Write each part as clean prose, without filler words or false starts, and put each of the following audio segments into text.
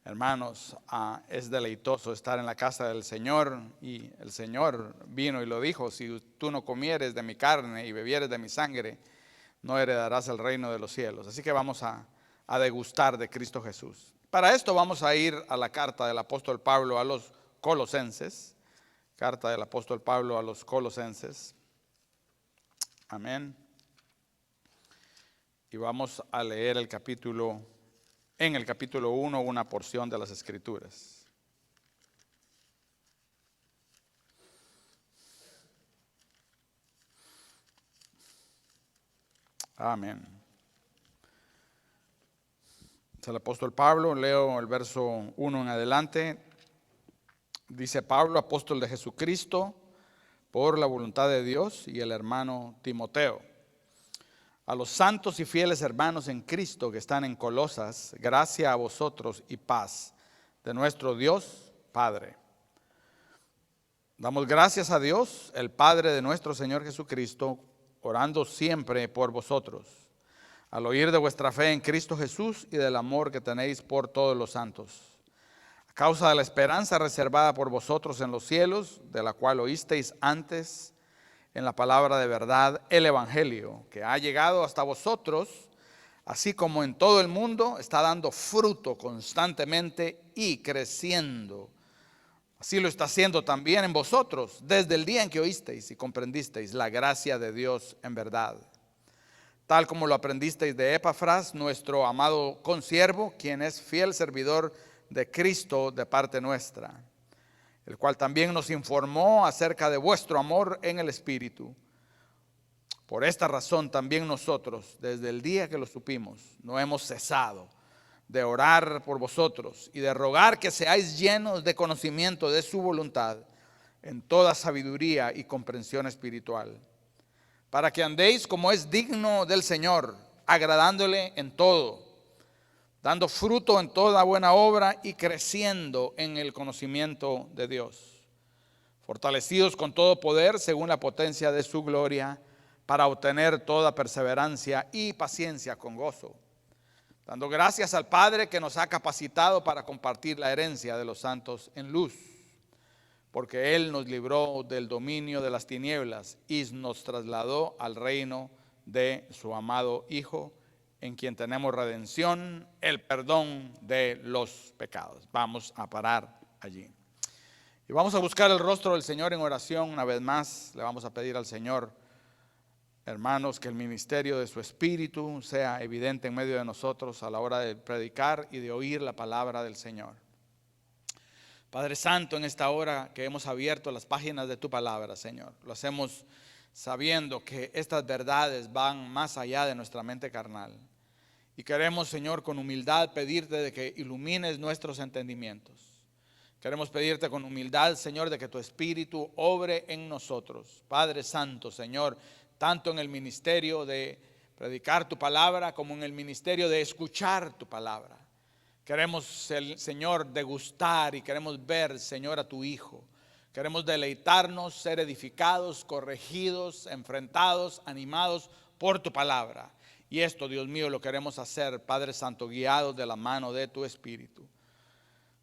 Hermanos, es deleitoso estar en la casa del Señor, y el Señor vino y lo dijo: si tú no comieres de mi carne y bebieres de mi sangre, no heredarás el reino de los cielos. Así que vamos a degustar de Cristo Jesús. Para esto vamos a ir a la carta del apóstol Pablo a los Colosenses. Carta del apóstol Pablo a los Colosenses. Amén. Y vamos a leer en el capítulo 1, una porción de las Escrituras. Amén. Es el apóstol Pablo, leo el verso 1 en adelante. Dice Pablo, apóstol de Jesucristo, por la voluntad de Dios, y el hermano Timoteo. A los santos y fieles hermanos en Cristo que están en Colosas, gracia a vosotros y paz de nuestro Dios Padre. Damos gracias a Dios, el Padre de nuestro Señor Jesucristo, orando siempre por vosotros, al oír de vuestra fe en Cristo Jesús y del amor que tenéis por todos los santos, a causa de la esperanza reservada por vosotros en los cielos, de la cual oísteis antes en la palabra de verdad, el evangelio, que ha llegado hasta vosotros, así como en todo el mundo, está dando fruto constantemente y creciendo. Así lo está haciendo también en vosotros, desde el día en que oísteis y comprendisteis la gracia de Dios en verdad. Tal como lo aprendisteis de Epafras, nuestro amado consiervo, quien es fiel servidor de Cristo de parte nuestra, el cual también nos informó acerca de vuestro amor en el Espíritu. Por esta razón también nosotros, desde el día que lo supimos, no hemos cesado de orar por vosotros y de rogar que seáis llenos de conocimiento de su voluntad en toda sabiduría y comprensión espiritual, para que andéis como es digno del Señor, agradándole en todo, dando fruto en toda buena obra y creciendo en el conocimiento de Dios, fortalecidos con todo poder según la potencia de su gloria, para obtener toda perseverancia y paciencia con gozo, dando gracias al Padre que nos ha capacitado para compartir la herencia de los santos en luz, porque Él nos libró del dominio de las tinieblas y nos trasladó al reino de su amado Hijo, en quien tenemos redención, el perdón de los pecados. Vamos a parar allí. Y vamos a buscar el rostro del Señor en oración una vez más. Le vamos a pedir al Señor, hermanos, que el ministerio de su Espíritu sea evidente en medio de nosotros a la hora de predicar y de oír la palabra del Señor. Padre Santo, en esta hora que hemos abierto las páginas de tu palabra, Señor, lo hacemos sabiendo que estas verdades van más allá de nuestra mente carnal. Y queremos, Señor, con humildad pedirte de que ilumines nuestros entendimientos. Queremos pedirte con humildad, Señor, de que tu Espíritu obre en nosotros. Padre Santo, Señor, tanto en el ministerio de predicar tu palabra como en el ministerio de escuchar tu palabra. Queremos, Señor, degustar y queremos ver, Señor, a tu Hijo. Queremos deleitarnos, ser edificados, corregidos, enfrentados, animados por tu palabra. Y esto, Dios mío, lo queremos hacer, Padre Santo, guiados de la mano de tu Espíritu.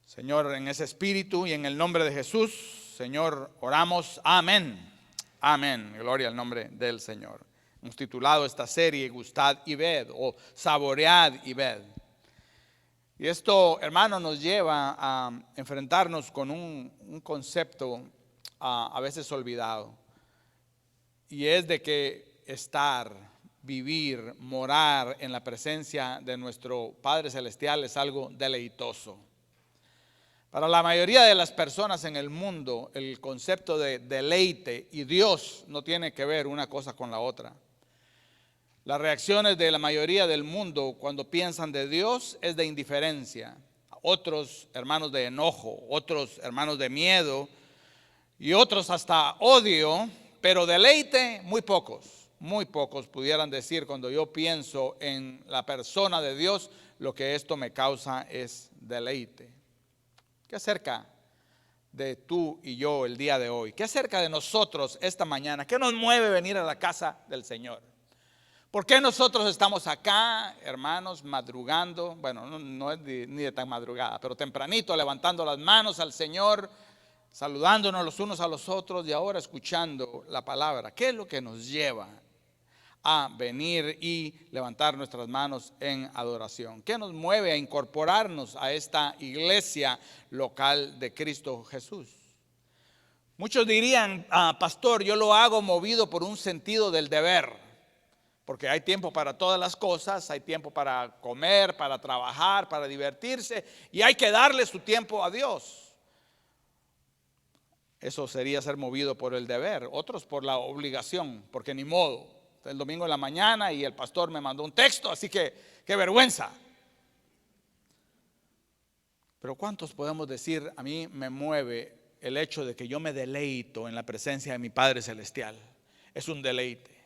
Señor, en ese Espíritu y en el nombre de Jesús, Señor, oramos. Amén. Amén. Gloria al nombre del Señor. Hemos titulado esta serie Gustad y ved, o Saboread y ved. Y esto, hermano, nos lleva a enfrentarnos con un concepto a veces olvidado. Y es de que vivir, morar en la presencia de nuestro Padre Celestial es algo deleitoso. Para la mayoría de las personas en el mundo, el concepto de deleite y Dios no tiene que ver una cosa con la otra. Las reacciones de la mayoría del mundo cuando piensan de Dios es de indiferencia. Otros, hermanos, de enojo, otros, hermanos, de miedo, y otros hasta odio, pero deleite, muy pocos. Muy pocos pudieran decir, cuando yo pienso en la persona de Dios, lo que esto me causa es deleite. ¿Qué acerca de tú y yo el día de hoy? ¿Qué acerca de nosotros esta mañana? ¿Qué nos mueve venir a la casa del Señor? ¿Por qué nosotros estamos acá, hermanos, madrugando? Bueno, no es ni de tan madrugada, pero tempranito, levantando las manos al Señor, saludándonos los unos a los otros y ahora escuchando la palabra. ¿Qué es lo que nos lleva a venir y levantar nuestras manos en adoración? ¿Qué nos mueve a incorporarnos a esta iglesia local de Cristo Jesús? Muchos dirían, pastor, yo lo hago movido por un sentido del deber. Porque hay tiempo para todas las cosas, hay tiempo para comer, para trabajar, para divertirse, y hay que darle su tiempo a Dios. Eso sería ser movido por el deber, otros por la obligación, porque ni modo. El domingo en la mañana y el pastor me mandó un texto, así que qué vergüenza. Pero ¿cuántos podemos decir, a mí me mueve el hecho de que yo me deleito en la presencia de mi Padre Celestial? Es un deleite.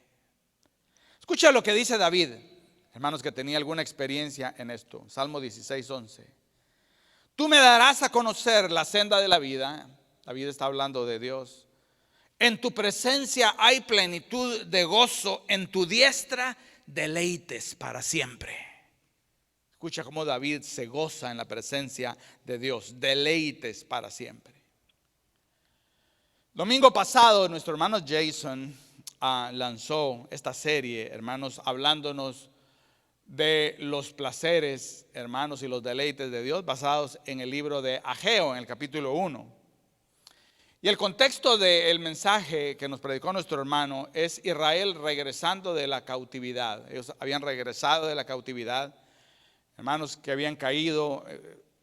Escucha lo que dice David, hermanos, que tenía alguna experiencia en esto. Salmo 16:11. Tú me darás a conocer la senda de la vida. David está hablando de Dios. En tu presencia hay plenitud de gozo, en tu diestra deleites para siempre. Escucha cómo David se goza en la presencia de Dios, deleites para siempre. Domingo pasado nuestro hermano Jason lanzó esta serie, hermanos, hablándonos de los placeres, hermanos, y los deleites de Dios, basados en el libro de Ageo, en el capítulo 1. Y el contexto del mensaje que nos predicó nuestro hermano es Israel regresando de la cautividad. Ellos habían regresado de la cautividad, hermanos, que habían caído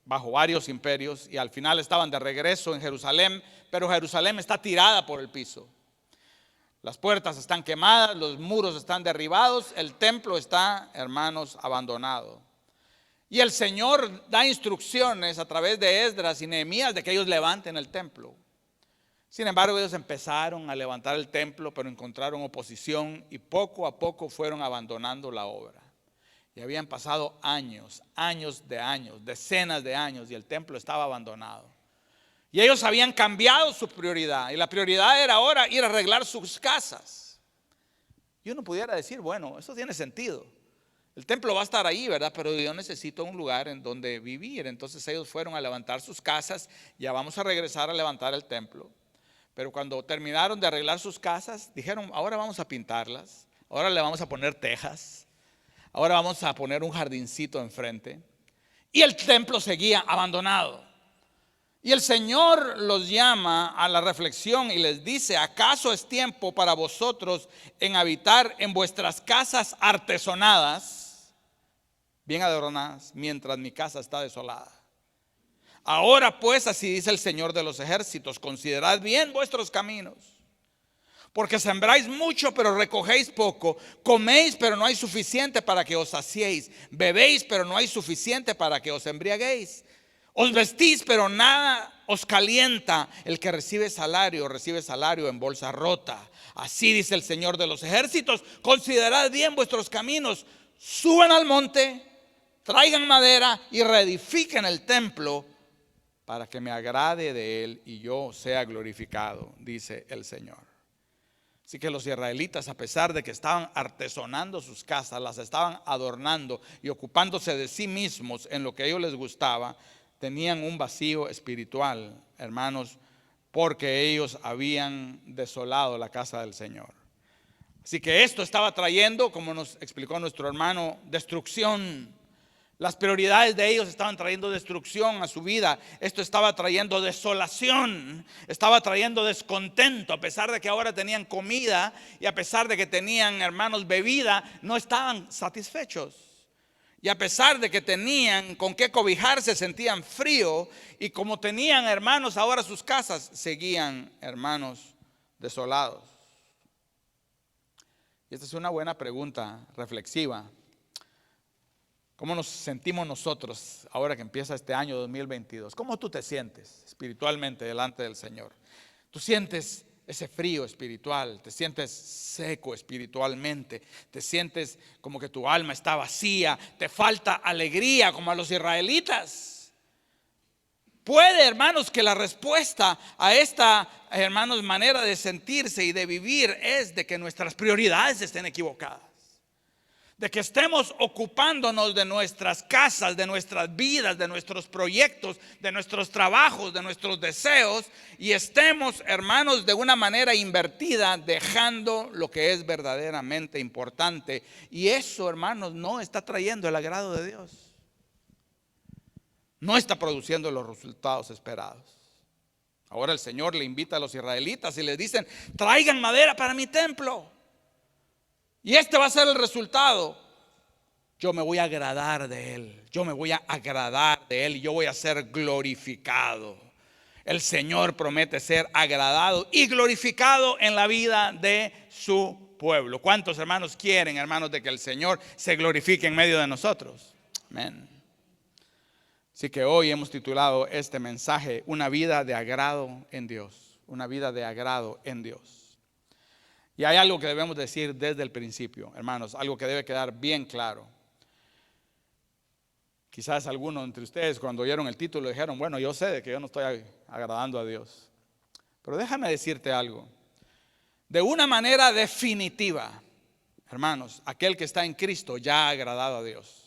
bajo varios imperios y al final estaban de regreso en Jerusalén, pero Jerusalén está tirada por el piso. Las puertas están quemadas, los muros están derribados, el templo está, hermanos, abandonado. Y el Señor da instrucciones a través de Esdras y Nehemías de que ellos levanten el templo. Sin embargo, ellos empezaron a levantar el templo, pero encontraron oposición y poco a poco fueron abandonando la obra. Y habían pasado años, decenas de años, y el templo estaba abandonado. Y ellos habían cambiado su prioridad, y la prioridad era ahora ir a arreglar sus casas. Y uno pudiera decir, bueno, eso tiene sentido. El templo va a estar ahí, ¿verdad? Pero yo necesito un lugar en donde vivir. Entonces ellos fueron a levantar sus casas, ya vamos a regresar a levantar el templo. Pero cuando terminaron de arreglar sus casas, dijeron, ahora vamos a pintarlas, ahora le vamos a poner tejas, ahora vamos a poner un jardincito enfrente. Y el templo seguía abandonado. Y el Señor los llama a la reflexión y les dice, ¿acaso es tiempo para vosotros en habitar en vuestras casas artesonadas, bien adornadas, mientras mi casa está desolada? Ahora pues, así dice el Señor de los ejércitos, considerad bien vuestros caminos, porque sembráis mucho pero recogéis poco, coméis pero no hay suficiente para que os saciéis, bebéis pero no hay suficiente para que os embriaguéis. Os vestís, pero nada os calienta. El que recibe salario en bolsa rota. Así dice el Señor de los ejércitos, considerad bien vuestros caminos, suban al monte, traigan madera y reedifiquen el templo para que me agrade de él y yo sea glorificado, dice el Señor. Así que los israelitas, a pesar de que estaban artesonando sus casas, las estaban adornando y ocupándose de sí mismos en lo que a ellos les gustaba, tenían un vacío espiritual, hermanos, porque ellos habían desolado la casa del Señor. Así que esto estaba trayendo, como nos explicó nuestro hermano, destrucción. Las prioridades de ellos estaban trayendo destrucción a su vida. Esto estaba trayendo desolación, estaba trayendo descontento. A pesar de que ahora tenían comida y a pesar de que tenían, hermanos, bebida, no estaban satisfechos. Y a pesar de que tenían con qué cobijarse, sentían frío. Y como tenían, hermanos, ahora sus casas, seguían, hermanos, desolados. Y esta es una buena pregunta reflexiva. ¿Cómo nos sentimos nosotros ahora que empieza este año 2022? ¿Cómo tú te sientes espiritualmente delante del Señor? ¿Tú sientes ese frío espiritual? ¿Te sientes seco espiritualmente? ¿Te sientes como que tu alma está vacía? ¿Te falta alegría como a los israelitas? Puede, hermanos, que la respuesta a esta, hermanos, manera de sentirse y de vivir es de que nuestras prioridades estén equivocadas. de que estemos ocupándonos de nuestras casas, de nuestras vidas, de nuestros proyectos, de nuestros trabajos, de nuestros deseos, y estemos, hermanos, de una manera invertida, dejando lo que es verdaderamente importante. Y eso, hermanos, no está trayendo el agrado de Dios. No está produciendo los resultados esperados. Ahora el Señor le invita a los israelitas y les dicen: traigan madera para mi templo. Y este va a ser el resultado. Yo me voy a agradar de él. Yo me voy a agradar de él. Y yo voy a ser glorificado. El Señor promete ser agradado y glorificado en la vida de su pueblo. ¿Cuántos hermanos quieren, hermanos, de que el Señor se glorifique en medio de nosotros? Amén. Así que hoy hemos titulado este mensaje: una vida de agrado en Dios. Una vida de agrado en Dios. Y hay algo que debemos decir desde el principio, hermanos, algo que debe quedar bien claro. Quizás algunos entre ustedes, cuando oyeron el título, dijeron: bueno, yo sé de que yo no estoy agradando a Dios. Pero déjame decirte algo. De una manera definitiva, hermanos, aquel que está en Cristo ya ha agradado a Dios.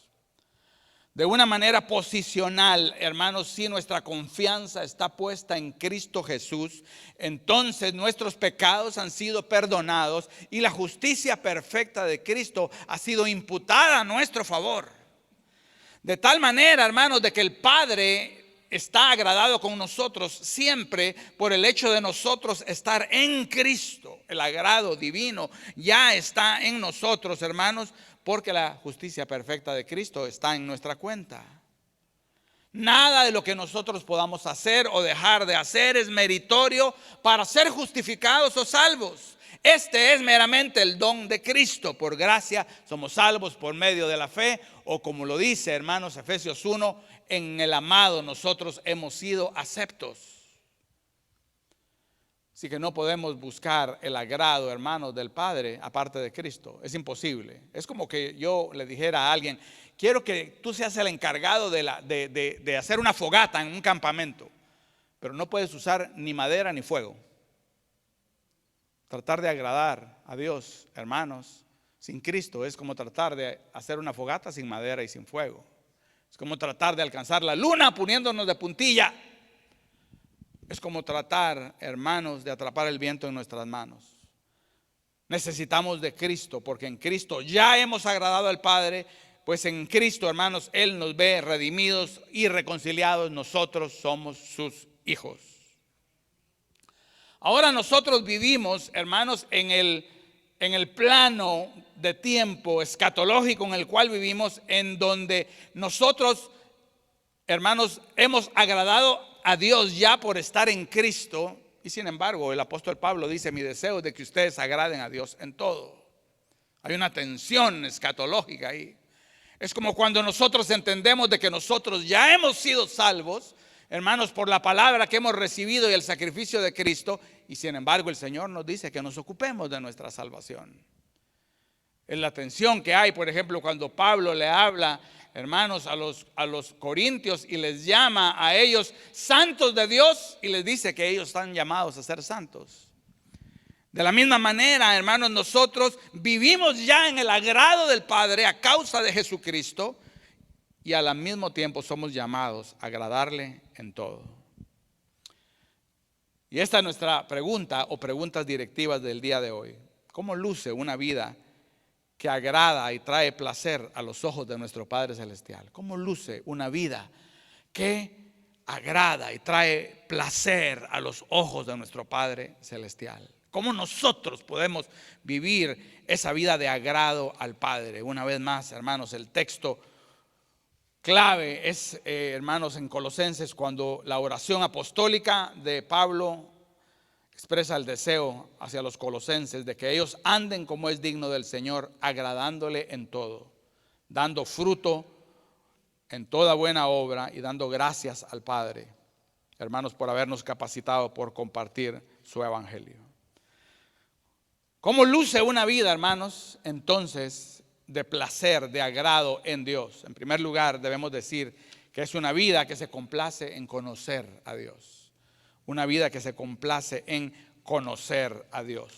De una manera posicional, hermanos, si nuestra confianza está puesta en Cristo Jesús, entonces nuestros pecados han sido perdonados y la justicia perfecta de Cristo ha sido imputada a nuestro favor. De tal manera, hermanos, de que el Padre está agradado con nosotros siempre por el hecho de nosotros estar en Cristo. El agrado divino ya está en nosotros, hermanos, porque la justicia perfecta de Cristo está en nuestra cuenta. Nada de lo que nosotros podamos hacer o dejar de hacer es meritorio para ser justificados o salvos. Este es meramente el don de Cristo. Por gracia somos salvos por medio de la fe, o como lo dice, hermanos, Efesios 1, en el amado nosotros hemos sido aceptos. Así que no podemos buscar el agrado, hermanos, del Padre aparte de Cristo. Es imposible. Es como que yo le dijera a alguien: quiero que tú seas el encargado de hacer una fogata en un campamento, pero no puedes usar ni madera ni fuego. Tratar de agradar a Dios, hermanos, sin Cristo es como tratar de hacer una fogata sin madera y sin fuego. Es como tratar de alcanzar la luna poniéndonos de puntilla. Es como tratar, hermanos, de atrapar el viento en nuestras manos. Necesitamos de Cristo, porque en Cristo ya hemos agradado al Padre. Pues en Cristo, hermanos, Él nos ve redimidos y reconciliados. Nosotros somos sus hijos. Ahora nosotros vivimos, hermanos, en el plano de tiempo escatológico en el cual vivimos, en donde nosotros, hermanos, hemos agradado a Dios ya por estar en Cristo. Y sin embargo, el apóstol Pablo dice: mi deseo es de que ustedes agraden a Dios en todo. Hay una tensión escatológica ahí. Es como cuando nosotros entendemos de que nosotros ya hemos sido salvos, hermanos, por la palabra que hemos recibido y el sacrificio de Cristo. Y sin embargo el Señor nos dice que nos ocupemos de nuestra salvación. Es la tensión que hay, por ejemplo, cuando Pablo le habla, hermanos, a los corintios y les llama a ellos santos de Dios, y les dice que ellos están llamados a ser santos. De la misma manera, hermanos, nosotros vivimos ya en el agrado del Padre a causa de Jesucristo, y al mismo tiempo somos llamados a agradarle en todo. Y esta es nuestra pregunta o preguntas directivas del día de hoy. ¿Cómo luce una vida que agrada y trae placer a los ojos de nuestro Padre Celestial? ¿Cómo luce una vida que agrada y trae placer a los ojos de nuestro Padre Celestial? ¿Cómo nosotros podemos vivir esa vida de agrado al Padre? Una vez más, hermanos, el texto clave es, hermanos, en Colosenses, cuando la oración apostólica de Pablo expresa el deseo hacia los colosenses de que ellos anden como es digno del Señor, agradándole en todo, dando fruto en toda buena obra y dando gracias al Padre, hermanos, por habernos capacitado por compartir su evangelio. ¿Cómo luce una vida, hermanos, entonces, de placer, de agrado en Dios? En primer lugar, debemos decir que es una vida que se complace en conocer a Dios. Una vida que se complace en conocer a Dios.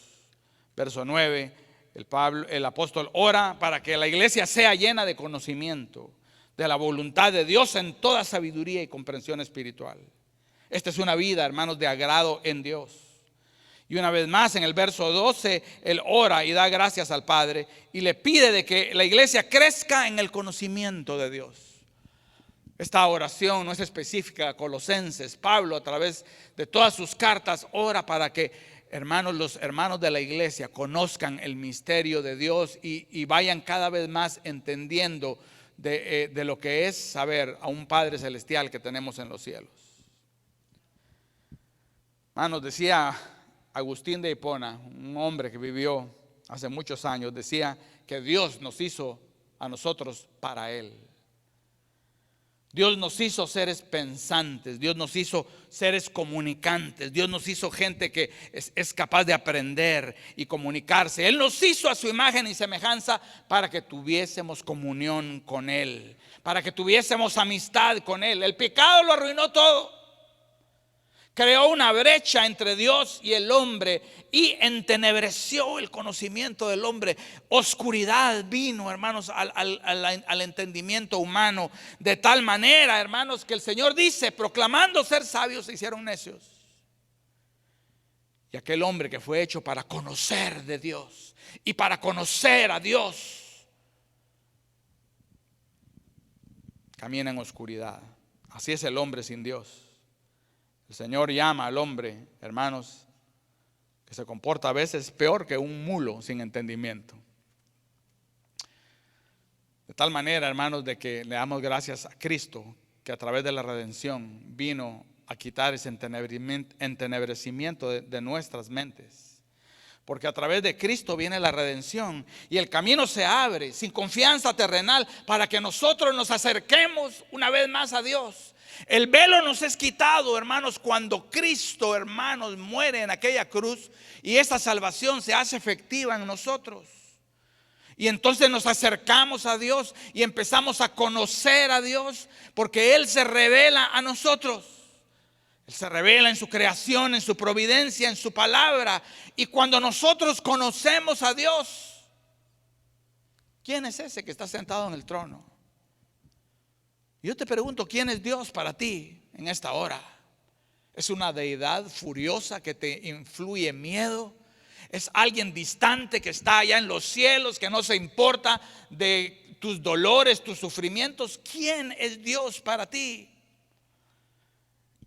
Verso 9, el apóstol ora para que la iglesia sea llena de conocimiento de la voluntad de Dios en toda sabiduría y comprensión espiritual. Esta es una vida, hermanos, de agrado en Dios. Y una vez más, en el verso 12, él ora y da gracias al Padre y le pide de que la iglesia crezca en el conocimiento de Dios. Esta oración no es específica a Colosenses. Pablo, a través de todas sus cartas, ora para que los hermanos de la iglesia conozcan el misterio de Dios y vayan cada vez más entendiendo de lo que es saber a un Padre celestial que tenemos en los cielos. Hermanos, decía Agustín de Hipona, un hombre que vivió hace muchos años, decía que Dios nos hizo a nosotros para Él. Dios nos hizo seres pensantes, Dios nos hizo seres comunicantes, Dios nos hizo gente que es capaz de aprender y comunicarse. Él nos hizo a su imagen y semejanza para que tuviésemos comunión con Él, para que tuviésemos amistad con Él. El pecado lo arruinó todo. Creó una brecha entre Dios y el hombre y entenebreció el conocimiento del hombre. Oscuridad vino, hermanos, al entendimiento humano, de tal manera, hermanos, que el Señor dice, proclamando ser sabios se hicieron necios. Y aquel hombre que fue hecho para conocer de Dios y para conocer a Dios, camina en oscuridad. Así es el hombre sin Dios. El Señor llama al hombre, hermanos, que se comporta a veces peor que un mulo sin entendimiento. De tal manera, hermanos, de que le damos gracias a Cristo, que a través de la redención vino a quitar ese entenebrecimiento de nuestras mentes. Porque a través de Cristo viene la redención y el camino se abre sin confianza terrenal para que nosotros nos acerquemos una vez más a Dios. El velo nos es quitado, hermanos, cuando Cristo, hermanos, muere en aquella cruz y esa salvación se hace efectiva en nosotros. Y entonces nos acercamos a Dios y empezamos a conocer a Dios porque Él se revela a nosotros. Él se revela en su creación, en su providencia, en su palabra. Y cuando nosotros conocemos a Dios, ¿quién es ese que está sentado en el trono? Yo te pregunto, ¿quién es Dios para ti en esta hora? ¿Es una deidad furiosa que te influye miedo? ¿Es alguien distante que está allá en los cielos, que no se importa de tus dolores, tus sufrimientos? ¿Quién es Dios para ti?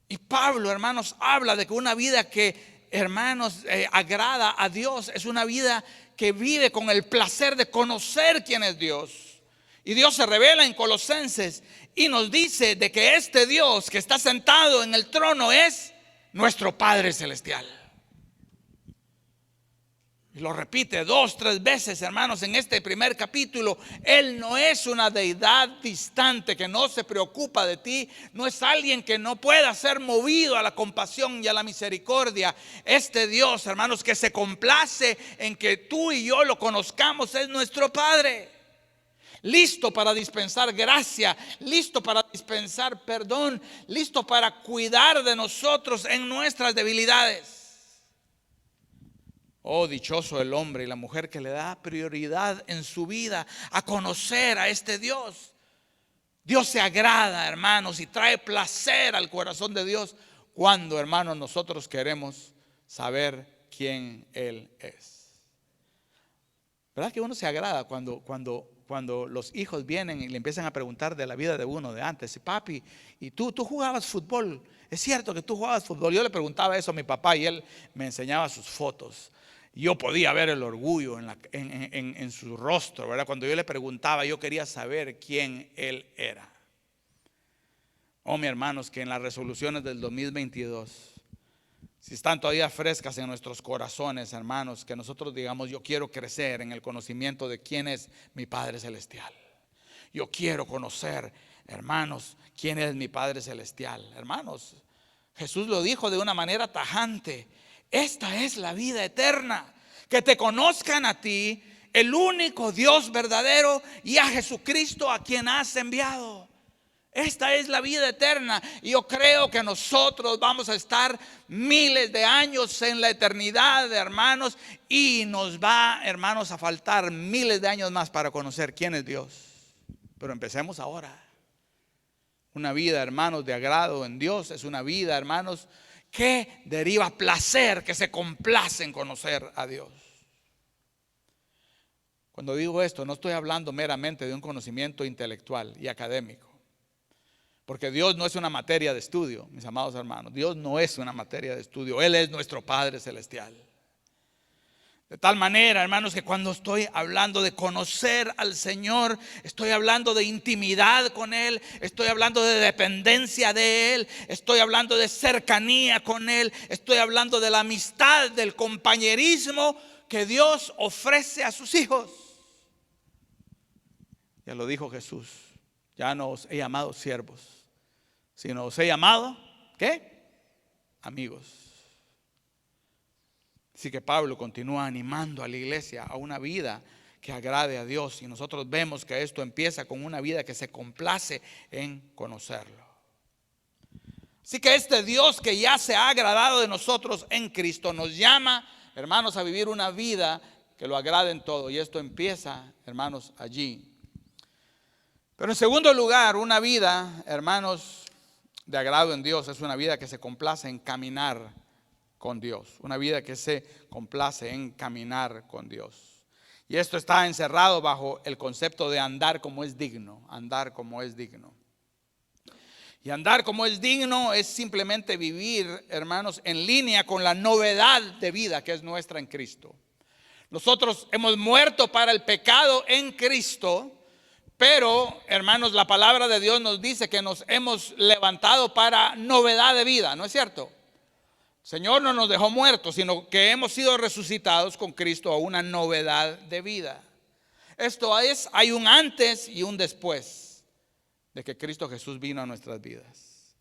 Y Pablo, hermanos, habla de que una vida que, hermanos, agrada a Dios es una vida que vive con el placer de conocer quién es Dios. Y Dios se revela en Colosenses y nos dice de que este Dios que está sentado en el trono es nuestro Padre celestial. Y lo repite 2, 3 veces, hermanos, en este primer capítulo. Él no es una deidad distante que no se preocupa de ti. No es alguien que no pueda ser movido a la compasión y a la misericordia. Este Dios, hermanos, que se complace en que tú y yo lo conozcamos, es nuestro Padre. Listo para dispensar gracia, listo para dispensar perdón, listo para cuidar de nosotros en nuestras debilidades. Oh, dichoso el hombre y la mujer que le da prioridad en su vida a conocer a este Dios. Dios se agrada, hermanos, y trae placer al corazón de Dios cuando, hermanos, nosotros queremos saber quién Él es. ¿Verdad que uno se agrada cuando los hijos vienen y le empiezan a preguntar de la vida de uno de antes? Papi, ¿y tú jugabas fútbol? ¿Es cierto que tú jugabas fútbol? Yo le preguntaba eso a mi papá y él me enseñaba sus fotos. Yo podía ver el orgullo en su rostro, ¿verdad? Cuando yo le preguntaba, yo quería saber quién él era. Oh, mis hermanos, que en las resoluciones del 2022, si están todavía frescas en nuestros corazones, hermanos, que nosotros digamos, yo quiero crecer en el conocimiento de quién es mi Padre Celestial. Yo quiero conocer, hermanos, quién es mi Padre Celestial. Hermanos, Jesús lo dijo de una manera tajante. Esta es la vida eterna, que te conozcan a ti, el único Dios verdadero, y a Jesucristo a quien has enviado. Esta es la vida eterna. Y yo creo que nosotros vamos a estar miles de años en la eternidad, hermanos. Y nos va, hermanos, a faltar miles de años más para conocer quién es Dios. Pero empecemos ahora. Una vida, hermanos, de agrado en Dios es una vida, hermanos, que deriva placer, que se complace en conocer a Dios. Cuando digo esto, no estoy hablando meramente de un conocimiento intelectual y académico. Porque Dios no es una materia de estudio, mis amados hermanos. Dios no es una materia de estudio. Él es nuestro Padre Celestial. De tal manera, hermanos, que cuando estoy hablando de conocer al Señor, estoy hablando de intimidad con Él, estoy hablando de dependencia de Él, estoy hablando de cercanía con Él, estoy hablando de la amistad, del compañerismo que Dios ofrece a sus hijos. Ya lo dijo Jesús: ya no os he llamado siervos, sino os he llamado, ¿qué? Amigos. Así que Pablo continúa animando a la iglesia a una vida que agrade a Dios. Y nosotros vemos que esto empieza con una vida que se complace en conocerlo. Así que este Dios que ya se ha agradado de nosotros en Cristo nos llama, hermanos, a vivir una vida que lo agrade en todo. Y esto empieza, hermanos, allí. Pero en segundo lugar, una vida, hermanos, de agrado en Dios es una vida que se complace en caminar con Dios. Una vida que se complace en caminar con Dios. Y esto está encerrado bajo el concepto de andar como es digno. Andar como es digno. Y andar como es digno es simplemente vivir, hermanos, en línea con la novedad de vida que es nuestra en Cristo. Nosotros hemos muerto para el pecado en Cristo. Pero, hermanos, la palabra de Dios nos dice que nos hemos levantado para novedad de vida, ¿no es cierto? El Señor no nos dejó muertos, sino que hemos sido resucitados con Cristo a una novedad de vida. Esto es, hay un antes y un después de que Cristo Jesús vino a nuestras vidas.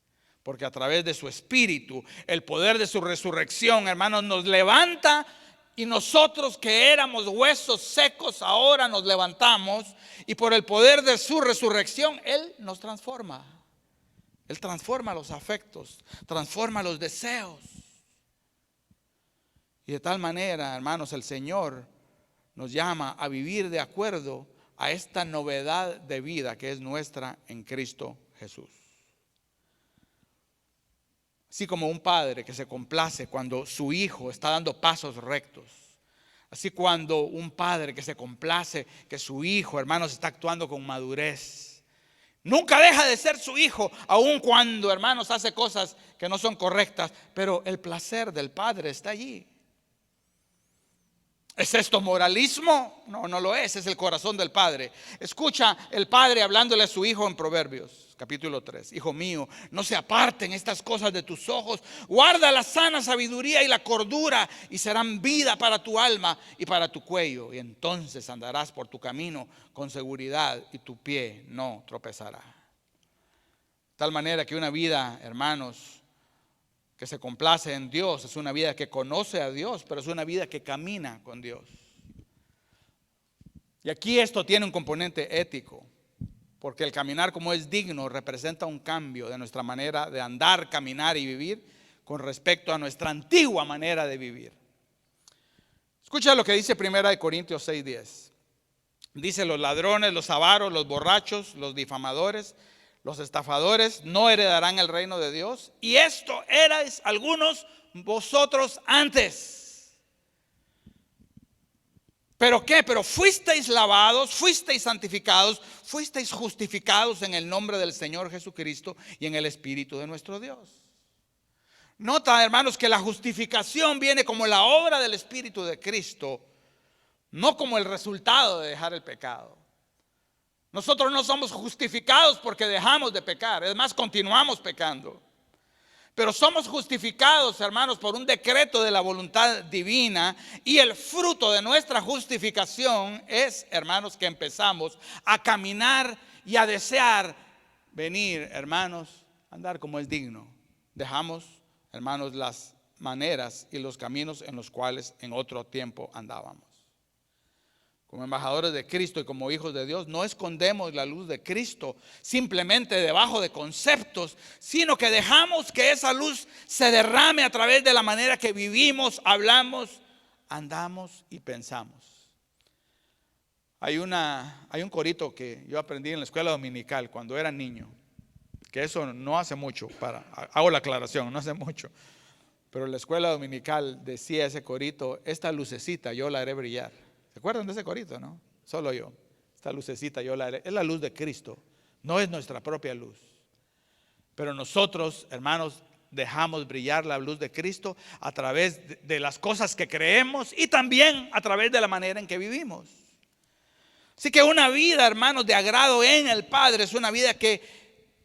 Porque a través de su Espíritu, el poder de su resurrección, hermanos, nos levanta. Y nosotros que éramos huesos secos, ahora nos levantamos. Y por el poder de su resurrección, Él nos transforma. Él transforma los afectos, transforma los deseos. Y de tal manera, hermanos, el Señor nos llama a vivir de acuerdo a esta novedad de vida que es nuestra en Cristo Jesús. Así como un padre que se complace cuando su hijo está dando pasos rectos. Así cuando un padre que se complace que su hijo, hermanos, está actuando con madurez. Nunca deja de ser su hijo, aun cuando, hermanos, hace cosas que no son correctas. Pero el placer del padre está allí. ¿Es esto moralismo? No, no lo es el corazón del padre. Escucha el padre hablándole a su hijo en Proverbios, capítulo 3. Hijo mío, no se aparten estas cosas de tus ojos. Guarda la sana sabiduría y la cordura, y serán vida para tu alma y para tu cuello. Y entonces andarás por tu camino con seguridad y tu pie no tropezará. De tal manera que una vida, hermanos, que se complace en Dios, es una vida que conoce a Dios, pero es una vida que camina con Dios. Y aquí esto tiene un componente ético, porque el caminar como es digno representa un cambio de nuestra manera de andar, caminar y vivir con respecto a nuestra antigua manera de vivir. Escucha lo que dice 1 Corintios 6:10. Dice: los ladrones, los avaros, los borrachos, los difamadores, los estafadores no heredarán el reino de Dios. Y esto erais algunos vosotros antes. ¿Pero qué? Pero fuisteis lavados, fuisteis santificados, fuisteis justificados en el nombre del Señor Jesucristo y en el Espíritu de nuestro Dios. Nota, hermanos, que la justificación viene como la obra del Espíritu de Cristo, no como el resultado de dejar el pecado. Nosotros no somos justificados porque dejamos de pecar, es más, continuamos pecando. Pero somos justificados, hermanos, por un decreto de la voluntad divina. Y el fruto de nuestra justificación es, hermanos, que empezamos a caminar y a desear venir, hermanos, a andar como es digno. Dejamos, hermanos, las maneras y los caminos en los cuales en otro tiempo andábamos. como embajadores de Cristo y como hijos de Dios, no escondemos la luz de Cristo simplemente debajo de conceptos, sino que dejamos que esa luz se derrame a través de la manera que vivimos, hablamos, andamos y pensamos. Hay un corito que yo aprendí en la escuela dominical cuando era niño, que eso no hace mucho, hago la aclaración, no hace mucho, pero en la escuela dominical decía ese corito: esta lucecita yo la haré brillar. ¿Se acuerdan de ese corito, no? Solo yo. Esta lucecita yo la haré. Es la luz de Cristo, no es nuestra propia luz. Pero nosotros, hermanos, dejamos brillar la luz de Cristo a través de las cosas que creemos y también a través de la manera en que vivimos. Así que una vida, hermanos, de agrado en el Padre es una vida que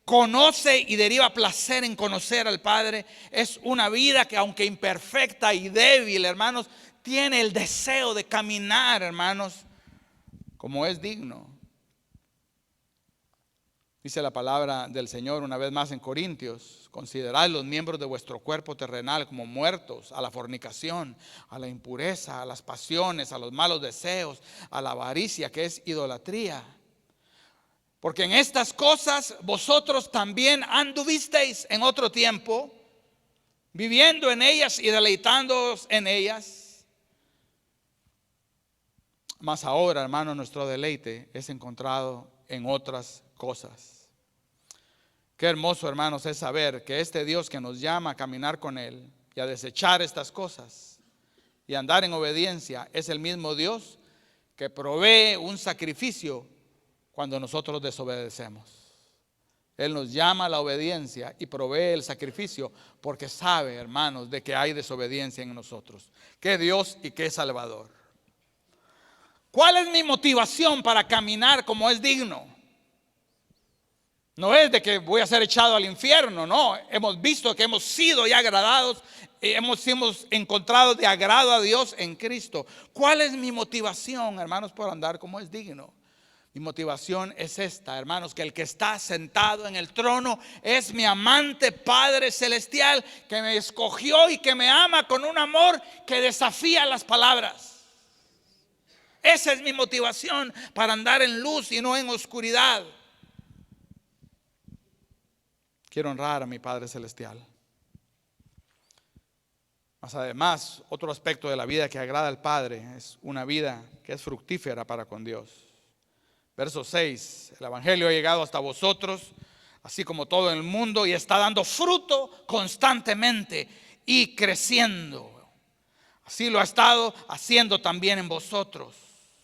conoce y deriva placer en conocer al Padre. Es una vida que, aunque imperfecta y débil, hermanos, tiene el deseo de caminar, hermanos, como es digno. Dice la palabra del Señor una vez más en Corintios: considerad los miembros de vuestro cuerpo terrenal como muertos a la fornicación, a la impureza, a las pasiones, a los malos deseos, a la avaricia, que es idolatría. Porque en estas cosas vosotros también anduvisteis en otro tiempo, viviendo en ellas y deleitándoos en ellas. Mas ahora, hermano, nuestro deleite es encontrado en otras cosas. Qué hermoso, hermanos, es saber que este Dios que nos llama a caminar con Él y a desechar estas cosas y andar en obediencia es el mismo Dios que provee un sacrificio cuando nosotros desobedecemos. Él nos llama a la obediencia y provee el sacrificio porque sabe, hermanos, de que hay desobediencia en nosotros. Qué Dios y qué Salvador. ¿Cuál es mi motivación para caminar como es digno? No es de que voy a ser echado al infierno, no. Hemos visto que hemos sido ya agradados, hemos encontrado de agrado a Dios en Cristo. ¿Cuál es mi motivación, hermanos, por andar como es digno? Mi motivación es esta, hermanos: que el que está sentado en el trono es mi amante Padre Celestial, que me escogió y que me ama con un amor que desafía las palabras. Esa es mi motivación para andar en luz y no en oscuridad. Quiero honrar a mi Padre Celestial. Mas además, otro aspecto de la vida que agrada al Padre es una vida que es fructífera para con Dios. Verso 6: el Evangelio ha llegado hasta vosotros, así como todo el mundo, y está dando fruto constantemente y creciendo. Así lo ha estado haciendo también en vosotros.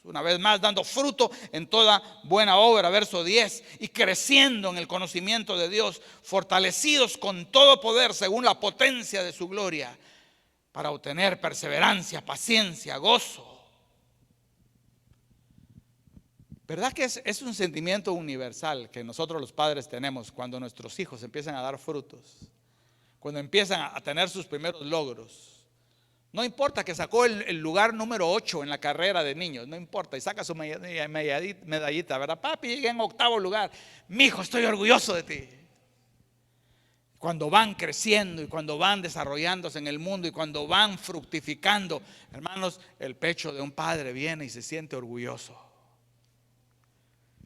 Una vez más, dando fruto en toda buena obra. Verso 10: y creciendo en el conocimiento de Dios, fortalecidos con todo poder según la potencia de su gloria, para obtener perseverancia, paciencia, gozo. ¿Verdad que es un sentimiento universal que nosotros los padres tenemos cuando nuestros hijos empiezan a dar frutos? Cuando empiezan a tener sus primeros logros. No importa que sacó el lugar número 8 en la carrera de niños, no importa, y saca su medallita, ¿verdad? Papi, llegué en 8º lugar. Mi hijo, estoy orgulloso de ti. Cuando van creciendo y cuando van desarrollándose en el mundo y cuando van fructificando, hermanos, el pecho de un padre viene y se siente orgulloso.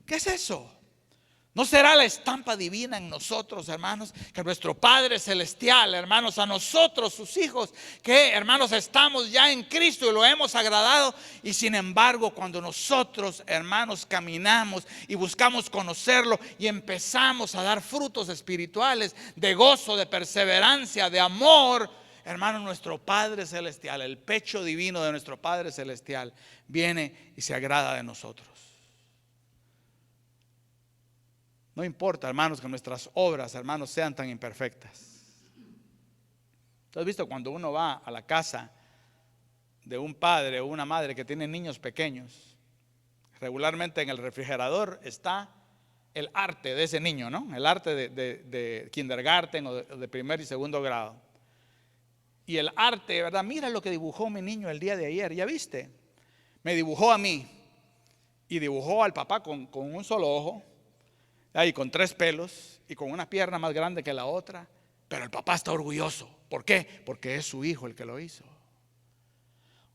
¿Qué es eso? ¿No será la estampa divina en nosotros, hermanos? Que nuestro Padre Celestial, hermanos, a nosotros, sus hijos, que, hermanos, estamos ya en Cristo y lo hemos agradado. Y sin embargo, cuando nosotros, hermanos, caminamos y buscamos conocerlo y empezamos a dar frutos espirituales de gozo, de perseverancia, de amor, hermanos, nuestro Padre Celestial, el pecho divino de nuestro Padre Celestial, viene y se agrada de nosotros. No importa, hermanos, que nuestras obras, hermanos, sean tan imperfectas. ¿Tú has visto cuando uno va a la casa de un padre o una madre que tiene niños pequeños? Regularmente en el refrigerador está el arte de ese niño, ¿no? El arte de kindergarten o de primer y segundo grado. Y el arte, ¿verdad? Mira lo que dibujó mi niño el día de ayer, ¿ya viste? Me dibujó a mí y dibujó al papá con un solo ojo. Y con 3 pelos y con una pierna más grande que la otra. Pero el papá está orgulloso. ¿Por qué? Porque es su hijo el que lo hizo.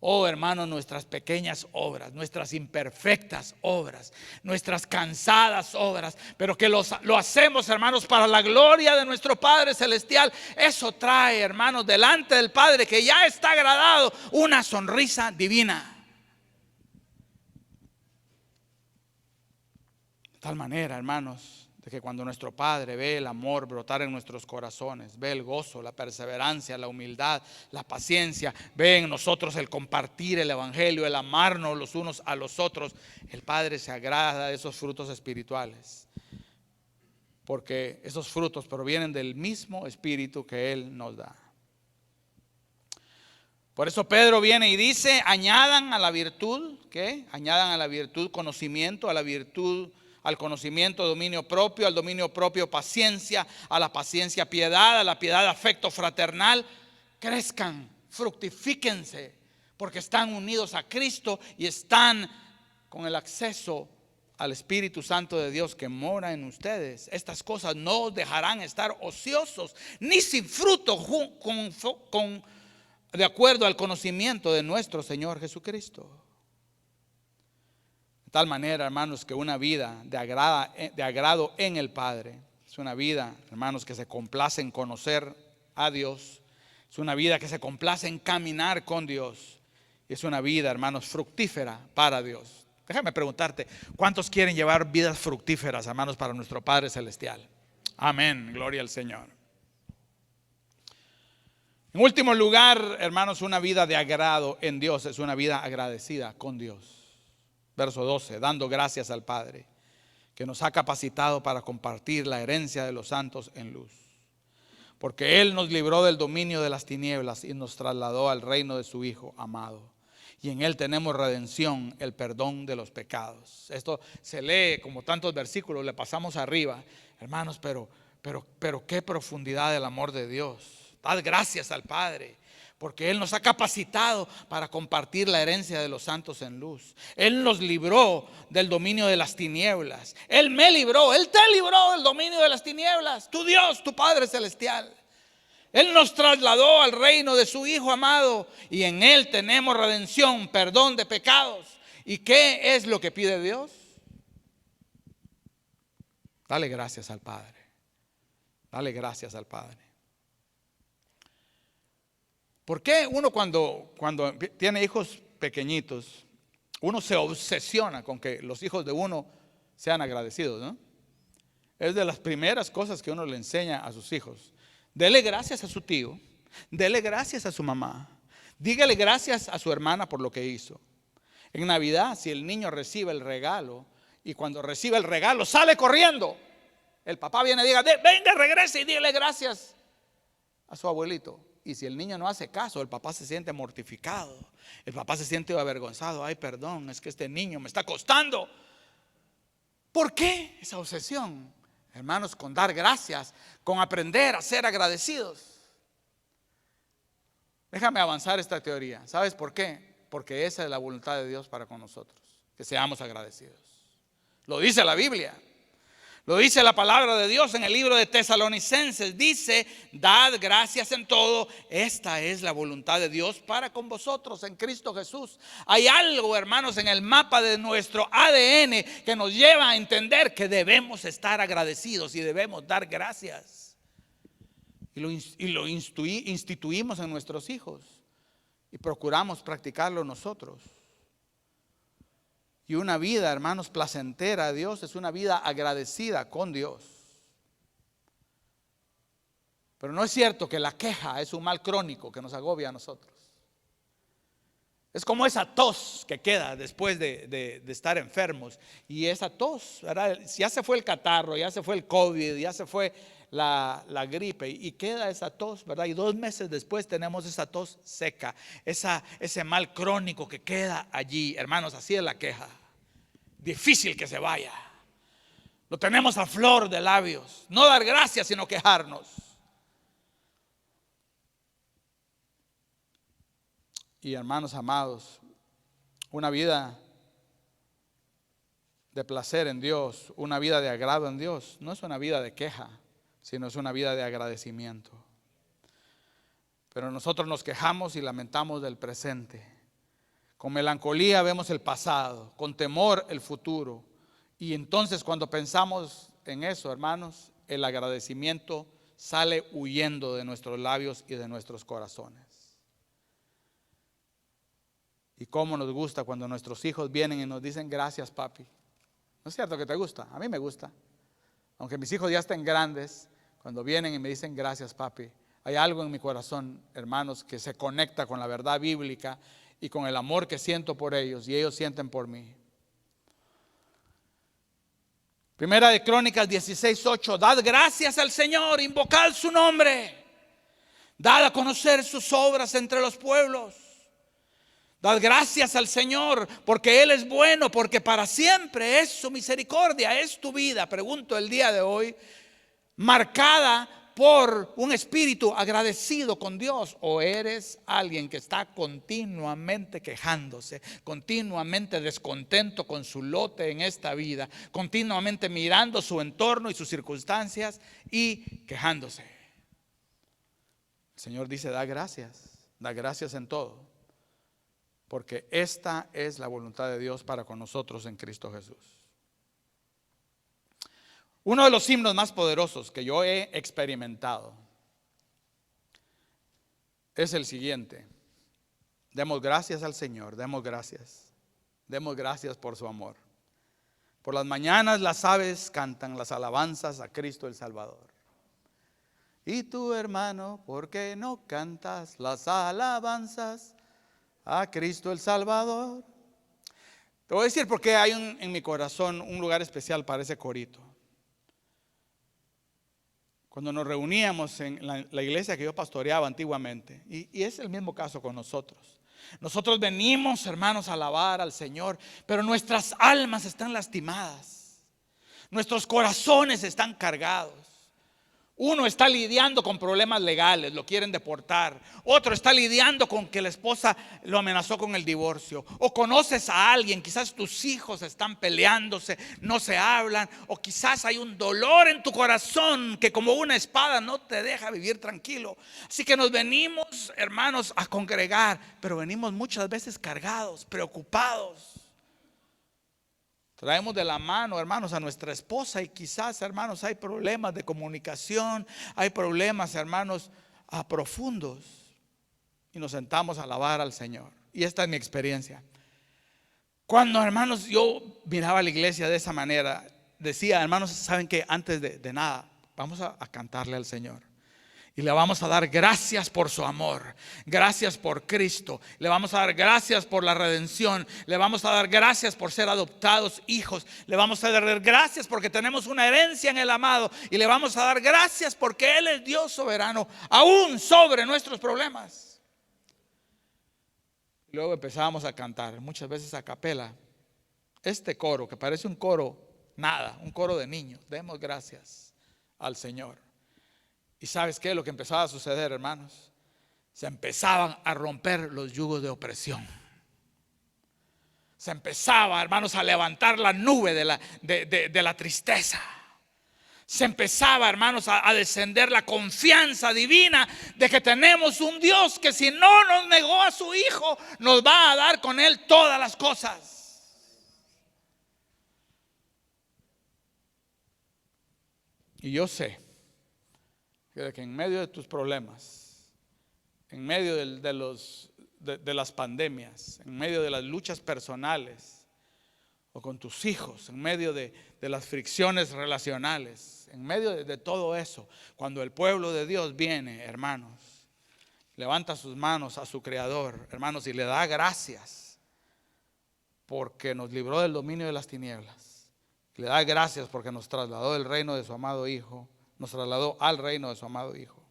Oh, hermano, nuestras pequeñas obras, nuestras imperfectas obras, nuestras cansadas obras, pero que lo hacemos, hermanos, para la gloria de nuestro Padre Celestial. Eso trae, hermanos, delante del Padre, que ya está agradado, una sonrisa divina. De tal manera, hermanos, de que cuando nuestro Padre ve el amor brotar en nuestros corazones, ve el gozo, la perseverancia, la humildad, la paciencia, ve en nosotros el compartir el evangelio, el amarnos los unos a los otros, el Padre se agrada de esos frutos espirituales, porque esos frutos provienen del mismo Espíritu que Él nos da. Por eso Pedro viene y dice: añadan a la virtud, ¿qué? Añadan a la virtud conocimiento, a la virtud, al conocimiento, dominio propio, al dominio propio paciencia, a la paciencia piedad, a la piedad afecto fraternal. Crezcan, fructifíquense, porque están unidos a Cristo y están con el acceso al Espíritu Santo de Dios que mora en ustedes. Estas cosas no os dejarán estar ociosos ni sin fruto de acuerdo al conocimiento de nuestro Señor Jesucristo. De tal manera, hermanos, que una vida de agrado en el Padre es una vida, hermanos, que se complace en conocer a Dios. Es una vida que se complace en caminar con Dios. Es una vida, hermanos, fructífera para Dios. Déjame preguntarte, ¿cuántos quieren llevar vidas fructíferas, hermanos, para nuestro Padre Celestial? Amén, gloria al Señor. En último lugar, hermanos, una vida de agrado en Dios es una vida agradecida con Dios. Verso 12, dando gracias al Padre, que nos ha capacitado para compartir la herencia de los santos en luz. Porque Él nos libró del dominio de las tinieblas y nos trasladó al reino de su Hijo amado. Y en Él tenemos redención, el perdón de los pecados. Esto se lee como tantos versículos, le pasamos arriba. Hermanos, pero qué profundidad del amor de Dios. Dad gracias al Padre, porque Él nos ha capacitado para compartir la herencia de los santos en luz. Él nos libró del dominio de las tinieblas. Él me libró, Él te libró del dominio de las tinieblas. Tu Dios, tu Padre Celestial. Él nos trasladó al reino de su Hijo amado y en Él tenemos redención, perdón de pecados. ¿Y qué es lo que pide Dios? Dale gracias al Padre. Dale gracias al Padre. ¿Por qué uno cuando tiene hijos pequeñitos, uno se obsesiona con que los hijos de uno sean agradecidos, ¿no? Es de las primeras cosas que uno le enseña a sus hijos. Dele gracias a su tío, dele gracias a su mamá, dígale gracias a su hermana por lo que hizo. En Navidad, si el niño recibe el regalo y cuando recibe el regalo sale corriendo, el papá viene y diga: venga, regrese y dígale gracias a su abuelito. Y si el niño no hace caso, el papá se siente mortificado, el papá se siente avergonzado. Ay, perdón, es que este niño me está costando. ¿Por qué esa obsesión? Hermanos, con dar gracias, con aprender a ser agradecidos. Déjame avanzar esta teoría. ¿Sabes por qué? Porque esa es la voluntad de Dios para con nosotros, que seamos agradecidos. Lo dice la Biblia. Lo dice la palabra de Dios en el libro de Tesalonicenses. Dice: dad gracias en todo. Esta es la voluntad de Dios para con vosotros en Cristo Jesús. Hay algo, hermanos, en el mapa de nuestro ADN que nos lleva a entender que debemos estar agradecidos y debemos dar gracias. Y lo instituimos en nuestros hijos y procuramos practicarlo nosotros. Y una vida, hermanos, placentera a Dios es una vida agradecida con Dios. Pero no es cierto que la queja es un mal crónico que nos agobia a nosotros. Es como esa tos que queda después de estar enfermos. Y esa tos, ¿verdad? Ya se fue el catarro, ya se fue el COVID, ya se fue la gripe y queda esa tos, ¿verdad? Y 2 meses después tenemos esa tos seca, ese mal crónico que queda allí. Hermanos, así es la queja. Difícil que se vaya. Lo tenemos a flor de labios. No dar gracias, sino quejarnos. Y hermanos amados, una vida de placer en Dios, una vida de agrado en Dios, no es una vida de queja, sino es una vida de agradecimiento. Pero nosotros nos quejamos y lamentamos del presente. Con melancolía vemos el pasado, con temor el futuro. Y entonces cuando pensamos en eso, hermanos, el agradecimiento sale huyendo de nuestros labios y de nuestros corazones. Y cómo nos gusta cuando nuestros hijos vienen y nos dicen gracias, papi. ¿No es cierto que te gusta? A mí me gusta. Aunque mis hijos ya estén grandes, cuando vienen y me dicen gracias, papi, hay algo en mi corazón, hermanos, que se conecta con la verdad bíblica y con el amor que siento por ellos y ellos sienten por mí. Primera de Crónicas 16:8, dad gracias al Señor, invocad su nombre, dad a conocer sus obras entre los pueblos. Dad gracias al Señor porque Él es bueno, porque para siempre es su misericordia. Es tu vida, pregunto el día de hoy, marcada por un espíritu agradecido con Dios, o eres alguien que está continuamente quejándose, continuamente descontento con su lote en esta vida, continuamente mirando su entorno y sus circunstancias y quejándose. El Señor dice, da gracias en todo, porque esta es la voluntad de Dios para con nosotros en Cristo Jesús. Uno de los himnos más poderosos que yo he experimentado es el siguiente: demos gracias al Señor, demos gracias por su amor. Por las mañanas las aves cantan las alabanzas a Cristo el Salvador. Y tú, hermano, ¿por qué no cantas las alabanzas a Cristo el Salvador? Te voy a decir por qué hay en mi corazón un lugar especial para ese corito. Cuando nos reuníamos en la iglesia que yo pastoreaba antiguamente, y es el mismo caso con nosotros. Nosotros venimos, hermanos, a alabar al Señor, pero nuestras almas están lastimadas, nuestros corazones están cargados. Uno está lidiando con problemas legales, lo quieren deportar. Otro está lidiando con que la esposa lo amenazó con el divorcio. O conoces a alguien, quizás tus hijos están peleándose, no se hablan. O quizás hay un dolor en tu corazón que como una espada no te deja vivir tranquilo. Así que nos venimos, hermanos, a congregar, pero venimos muchas veces cargados, preocupados. Traemos de la mano, hermanos, a nuestra esposa y quizás, hermanos, hay problemas de comunicación, hay problemas, hermanos, profundos. Y nos sentamos a alabar al Señor. Y esta es mi experiencia. Cuando, hermanos, yo miraba la iglesia de esa manera, decía, hermanos, ¿saben qué? Antes de nada, vamos a cantarle al Señor. Y le vamos a dar gracias por su amor, gracias por Cristo, le vamos a dar gracias por la redención, le vamos a dar gracias por ser adoptados hijos, le vamos a dar gracias porque tenemos una herencia en el amado, y le vamos a dar gracias porque Él es Dios soberano, aún sobre nuestros problemas. Luego empezábamos a cantar, muchas veces a capela, este coro que parece un coro, un coro de niños. Demos gracias al Señor. ¿Y sabes qué? Lo que empezaba a suceder, hermanos, se empezaban a romper los yugos de opresión. Se empezaba, hermanos, a levantar la nube de la tristeza. Se empezaba, hermanos, a descender la confianza divina de que tenemos un Dios que si no nos negó a su Hijo, nos va a dar con Él todas las cosas. Y yo sé que en medio de tus problemas, en medio de las pandemias, en medio de las luchas personales o con tus hijos, en medio de las fricciones relacionales, en medio de todo eso, cuando el pueblo de Dios viene, hermanos, levanta sus manos a su Creador, hermanos, y le da gracias porque nos libró del dominio de las tinieblas, le da gracias porque nos trasladó del reino de su amado Hijo, nos trasladó al reino de su amado Hijo.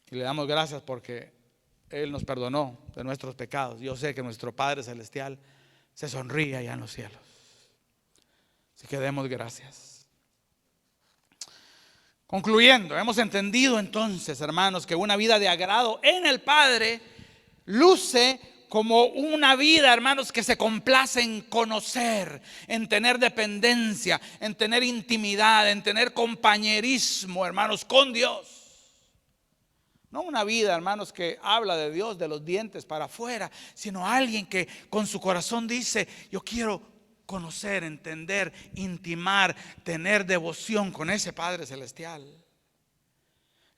Y le damos gracias porque Él nos perdonó de nuestros pecados. Yo sé que nuestro Padre Celestial se sonríe allá en los cielos. Así que demos gracias. Concluyendo, hemos entendido entonces, hermanos, que una vida de agrado en el Padre luce como una vida, hermanos, que se complace en conocer, en tener dependencia, en tener intimidad, en tener compañerismo, hermanos, con Dios. No una vida, hermanos, que habla de Dios de los dientes para afuera, sino alguien que con su corazón dice: yo quiero conocer, entender, intimar, tener devoción con ese Padre Celestial.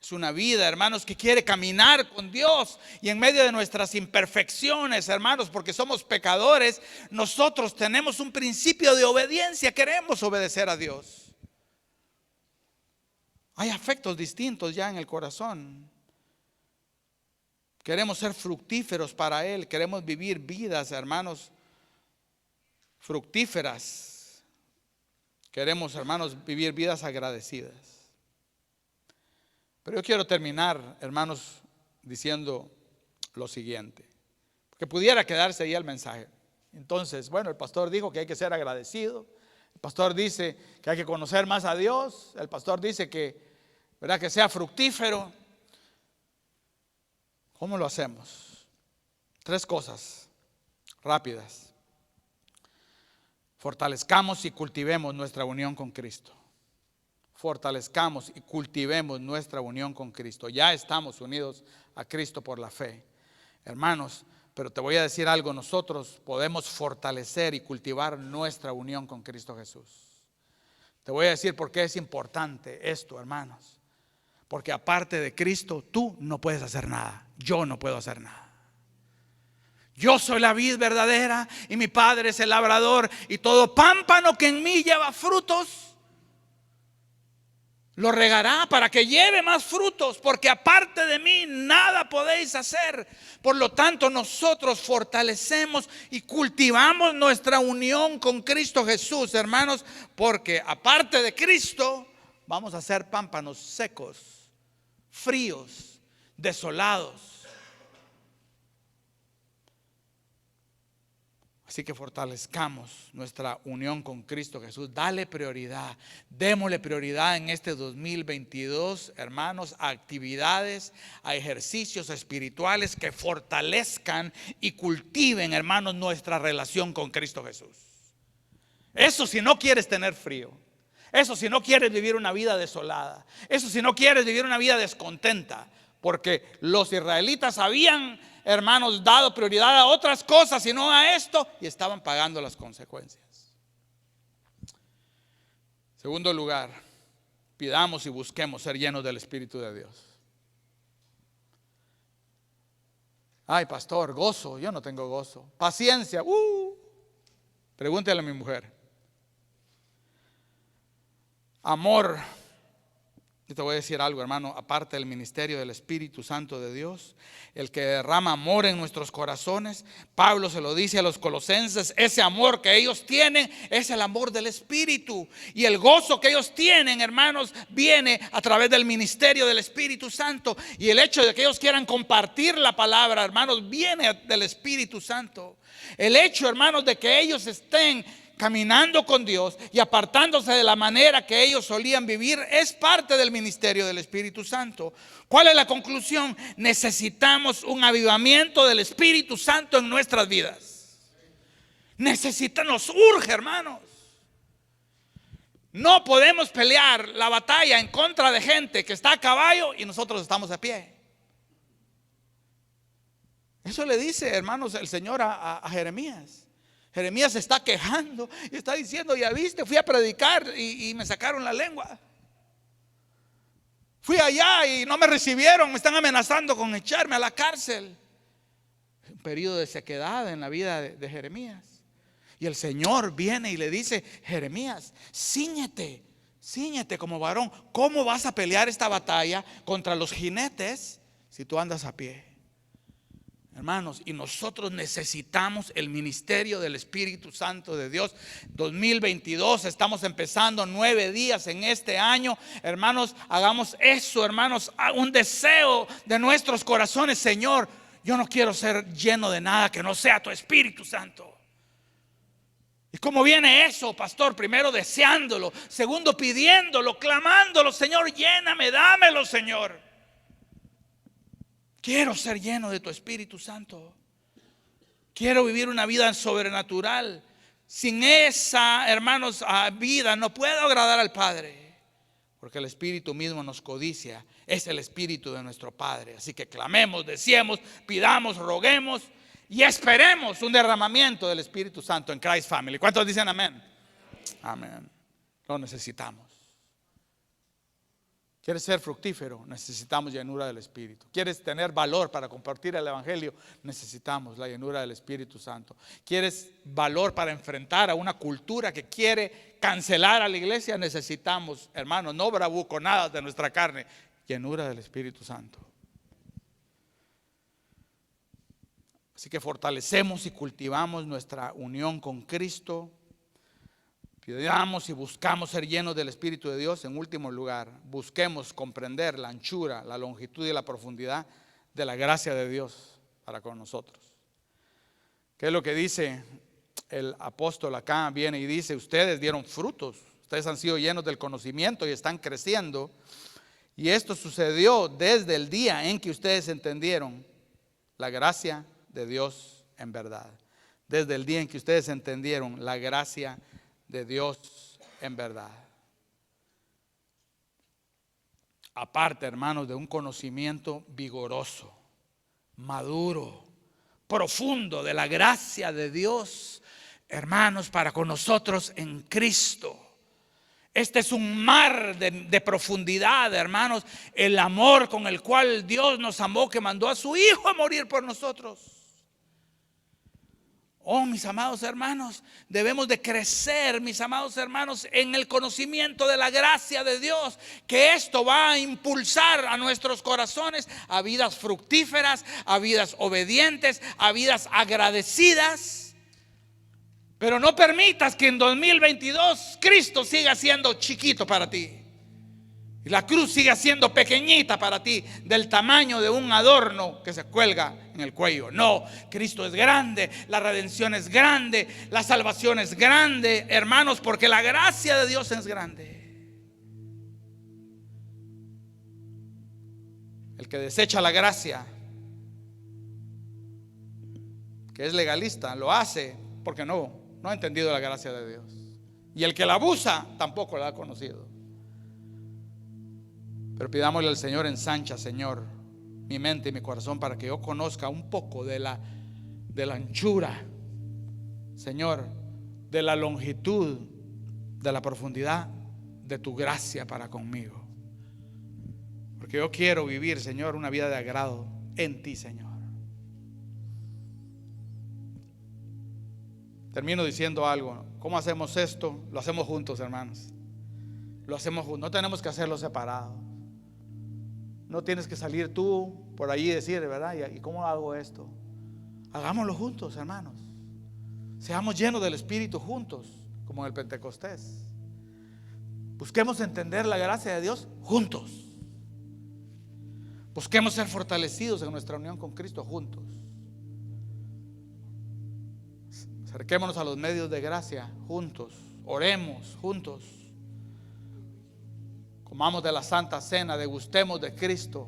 Es una vida, hermanos, que quiere caminar con Dios, y en medio de nuestras imperfecciones, hermanos, porque somos pecadores, nosotros tenemos un principio de obediencia, queremos obedecer a Dios. Hay afectos distintos ya en el corazón. Queremos ser fructíferos para Él, queremos vivir vidas, hermanos, fructíferas. Queremos, hermanos, vivir vidas agradecidas. Pero yo quiero terminar, hermanos, diciendo lo siguiente, porque pudiera quedarse ahí el mensaje. Entonces, bueno, el pastor dijo que hay que ser agradecido. El pastor dice que hay que conocer más a Dios. El pastor dice que, ¿verdad?, que sea fructífero. ¿Cómo lo hacemos? 3 cosas rápidas. Fortalezcamos y cultivemos nuestra unión con Cristo. Fortalezcamos y cultivemos nuestra unión con Cristo. Ya estamos unidos a Cristo por la fe, hermanos, pero te voy a decir algo: nosotros podemos fortalecer y cultivar nuestra unión con Cristo Jesús. Te voy a decir por qué es importante esto, hermanos. Porque aparte de Cristo, tú no puedes hacer nada. Yo no puedo hacer nada. Yo soy la vid verdadera y mi Padre es el labrador, y todo pámpano que en mí lleva frutos lo regará para que lleve más frutos, porque aparte de mí nada podéis hacer. Por lo tanto, nosotros fortalecemos y cultivamos nuestra unión con Cristo Jesús, hermanos, porque aparte de Cristo vamos a ser pámpanos secos, fríos, desolados. Así que fortalezcamos nuestra unión con Cristo Jesús. Dale prioridad, démosle prioridad en este 2022, hermanos, a actividades, a ejercicios espirituales que fortalezcan y cultiven, hermanos, nuestra relación con Cristo Jesús. Eso si no quieres tener frío, eso si no quieres vivir una vida desolada, eso si no quieres vivir una vida descontenta, porque los israelitas habían, hermanos, dado prioridad a otras cosas y no a esto, y estaban pagando las consecuencias. Segundo lugar, pidamos y busquemos ser llenos del Espíritu de Dios. Ay, pastor, gozo, yo no tengo gozo. Paciencia, pregúntale a mi mujer. Amor. Yo te voy a decir algo, hermano, aparte del ministerio del Espíritu Santo de Dios, el que derrama amor en nuestros corazones, Pablo se lo dice a los colosenses: ese amor que ellos tienen es el amor del Espíritu, y el gozo que ellos tienen, hermanos, viene a través del ministerio del Espíritu Santo, y el hecho de que ellos quieran compartir la palabra, hermanos, viene del Espíritu Santo. El hecho, hermanos, de que ellos estén caminando con Dios y apartándose de la manera que ellos solían vivir es parte del ministerio del Espíritu Santo. ¿Cuál es la conclusión? Necesitamos un avivamiento del Espíritu Santo en nuestras vidas. Nos urge, hermanos. No podemos pelear la batalla en contra de gente que está a caballo y nosotros estamos a pie. Eso le dice, hermanos, el Señor a Jeremías. Jeremías se está quejando y está diciendo: ya viste, fui a predicar y me sacaron la lengua. Fui allá y no me recibieron, me están amenazando con echarme a la cárcel. Un periodo de sequedad en la vida de Jeremías. Y el Señor viene y le dice: Jeremías, cíñete como varón. ¿Cómo vas a pelear esta batalla contra los jinetes si tú andas a pie? Hermanos, y nosotros necesitamos el ministerio del Espíritu Santo de Dios. 2022, estamos empezando 9 días en este año. Hermanos, hagamos eso, hermanos, un deseo de nuestros corazones: Señor, yo no quiero ser lleno de nada que no sea tu Espíritu Santo. ¿Y cómo viene eso, pastor? Primero deseándolo, segundo pidiéndolo, clamándolo: Señor, lléname, dámelo, Señor. Quiero ser lleno de tu Espíritu Santo. Quiero vivir una vida sobrenatural. Sin esa, hermanos, vida no puedo agradar al Padre. porque el Espíritu mismo nos codicia. Es el Espíritu de nuestro Padre. Así que clamemos, deseemos, pidamos, roguemos y esperemos un derramamiento del Espíritu Santo en Christ Family. ¿Cuántos dicen amén? Amén. Lo necesitamos. ¿Quieres ser fructífero? Necesitamos llenura del Espíritu. ¿Quieres tener valor para compartir el Evangelio? Necesitamos la llenura del Espíritu Santo. ¿Quieres valor para enfrentar a una cultura que quiere cancelar a la iglesia? Necesitamos, hermanos, no bravuconadas de nuestra carne, llenura del Espíritu Santo. Así que fortalecemos y cultivamos nuestra unión con Cristo. Pidamos y buscamos ser llenos del Espíritu de Dios. En último lugar, busquemos comprender la anchura, la longitud y la profundidad de la gracia de Dios para con nosotros. ¿Qué es lo que dice el apóstol acá? Viene y dice: ustedes dieron frutos, ustedes han sido llenos del conocimiento y están creciendo. Y esto sucedió desde el día en que ustedes entendieron la gracia de Dios en verdad. Desde el día en que ustedes entendieron la gracia de Dios en verdad. Aparte, hermanos, de un conocimiento vigoroso, maduro, profundo de la gracia de Dios, hermanos, para con nosotros en Cristo. Este es un mar de profundidad, hermanos. El amor con el cual Dios nos amó, que mandó a su Hijo a morir por nosotros. Oh, mis amados hermanos, debemos de crecer, mis amados hermanos, en el conocimiento de la gracia de Dios, que esto va a impulsar a nuestros corazones a vidas fructíferas, a vidas obedientes, a vidas agradecidas. Pero no permitas que en 2022 Cristo siga siendo chiquito para ti y la cruz siga siendo pequeñita para ti, del tamaño de un adorno que se cuelga en el cuello. No, Cristo es grande, la redención es grande, la salvación es grande, hermanos, porque la gracia de Dios es grande. El que desecha la gracia, que es legalista, lo hace porque no ha entendido la gracia de Dios. Y el que la abusa tampoco la ha conocido. Pero pidámosle al Señor: ensancha, Señor, mi mente y mi corazón para que yo conozca un poco de la anchura, Señor, de la longitud, de la profundidad de tu gracia para conmigo. Porque yo quiero vivir, Señor, una vida de agrado en ti, Señor. Termino diciendo algo. ¿Cómo hacemos esto? Lo hacemos juntos, hermanos. Lo hacemos juntos. No tenemos que hacerlo separado. No tienes que salir tú por allí y decir, ¿verdad? ¿Y cómo hago esto? Hagámoslo juntos, hermanos. Seamos llenos del Espíritu juntos, como en el Pentecostés. Busquemos entender la gracia de Dios juntos. Busquemos ser fortalecidos en nuestra unión con Cristo juntos. Acerquémonos a los medios de gracia juntos. Oremos juntos. Comamos de la Santa Cena, degustemos de Cristo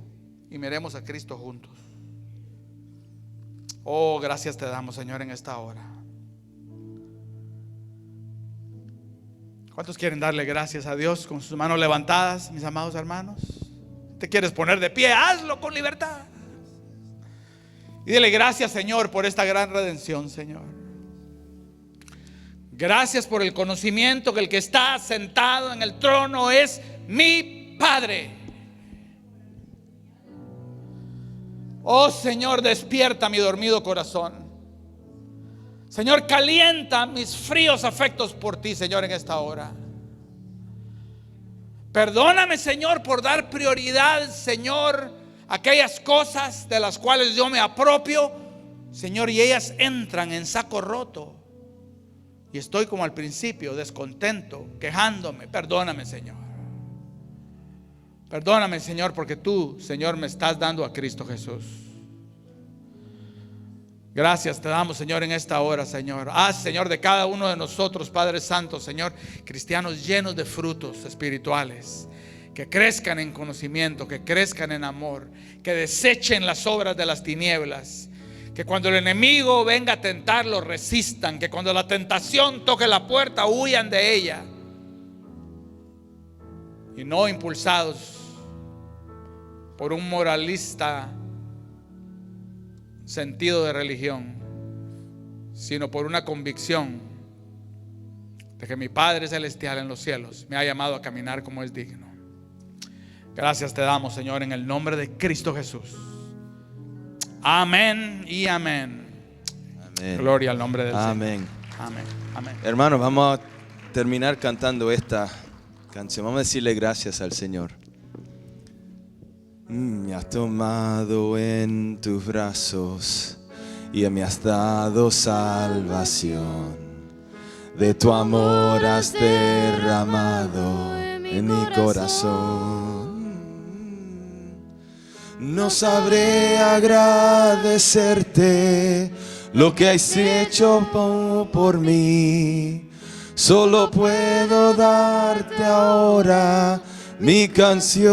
y miremos a Cristo juntos. Oh, gracias te damos, Señor, en esta hora. ¿Cuántos quieren darle gracias a Dios con sus manos levantadas, mis amados hermanos? ¿Te quieres poner de pie? Hazlo con libertad. Y dile: gracias, Señor, por esta gran redención, Señor. Gracias por el conocimiento que el que está sentado en el trono es mi Padre. Oh, Señor, despierta mi dormido corazón. Señor, calienta mis fríos afectos por ti, Señor, en esta hora. Perdóname, Señor, por dar prioridad, Señor, a aquellas cosas de las cuales yo me apropio, Señor, y ellas entran en saco roto. Y estoy como al principio, descontento, quejándome. Perdóname, Señor. Perdóname, Señor, porque tú, Señor, me estás dando a Cristo Jesús. Gracias te damos, Señor, en esta hora, Señor. Haz, Señor, de cada uno de nosotros, Padre Santo, Señor, cristianos llenos de frutos espirituales, que crezcan en conocimiento, que crezcan en amor, que desechen las obras de las tinieblas. Que cuando el enemigo venga a tentar, lo resistan. Que cuando la tentación toque la puerta, huyan de ella. y no impulsados por un moralista sentido de religión, sino por una convicción de que mi Padre Celestial en los cielos me ha llamado a caminar como es digno. Gracias te damos, Señor, en el nombre de Cristo Jesús. Amén y amén. Amén. Gloria al nombre del Amén. Señor. Amén. Amén. Hermanos, vamos a terminar cantando esta canción. Vamos a decirle gracias al Señor. Me has tomado en tus brazos y me has dado salvación. De tu amor has derramado en mi corazón. No sabré agradecerte lo que has hecho por mí. Solo puedo darte ahora mi canción.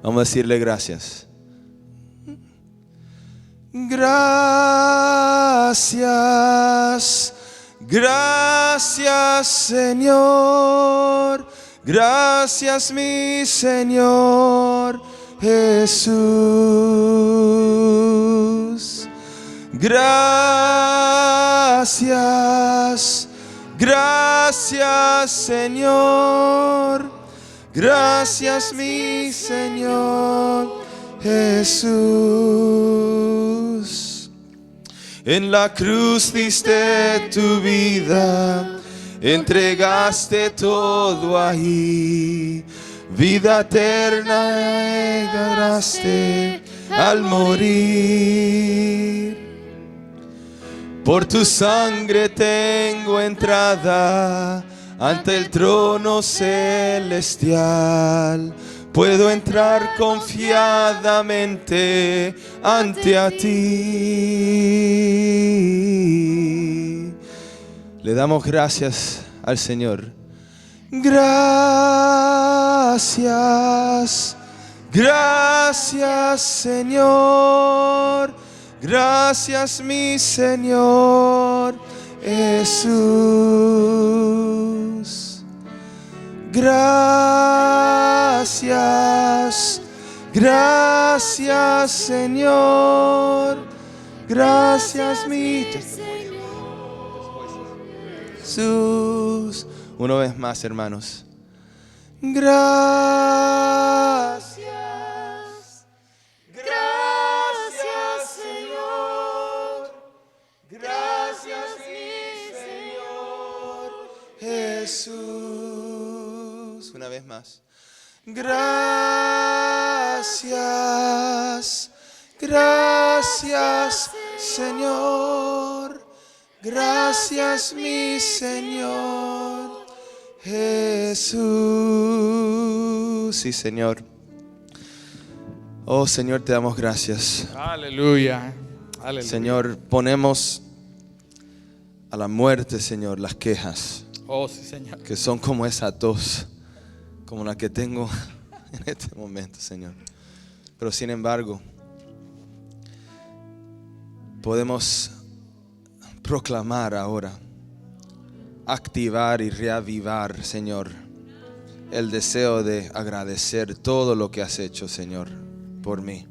Vamos a decirle gracias. Gracias, gracias Señor, gracias mi Señor Jesús. Gracias, gracias Señor, gracias mi Señor Jesús. En la cruz diste tu vida, entregaste todo ahí. Vida eterna ganaste al morir. Por tu sangre tengo entrada ante el trono celestial. Puedo entrar confiadamente ante a ti. Le damos gracias al Señor. Gracias, gracias Señor, gracias mi Señor Jesús. Gracias, gracias Señor, gracias mi Jesús. Una vez más, hermanos. Gracias, gracias Señor, gracias mi Señor Jesús. Una vez más. Gracias, gracias Señor, gracias mi Señor Jesús. Sí, Señor. Oh, Señor, te damos gracias. Aleluya. Aleluya. Señor, ponemos a la muerte, Señor, las quejas. Oh, sí, Señor. Que son como esa tos, como la que tengo en este momento, Señor. Pero sin embargo, podemos proclamar ahora, activar y reavivar, Señor, el deseo de agradecer todo lo que has hecho, Señor, por mí.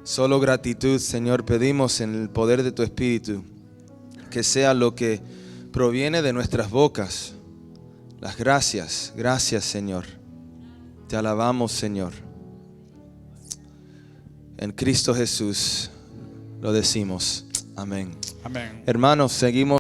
Solo gratitud, Señor, pedimos en el poder de tu Espíritu, que sea lo que proviene de nuestras bocas. Las gracias, gracias, Señor. Te alabamos, Señor. En Cristo Jesús lo decimos. Amén. Amén. Hermanos, seguimos.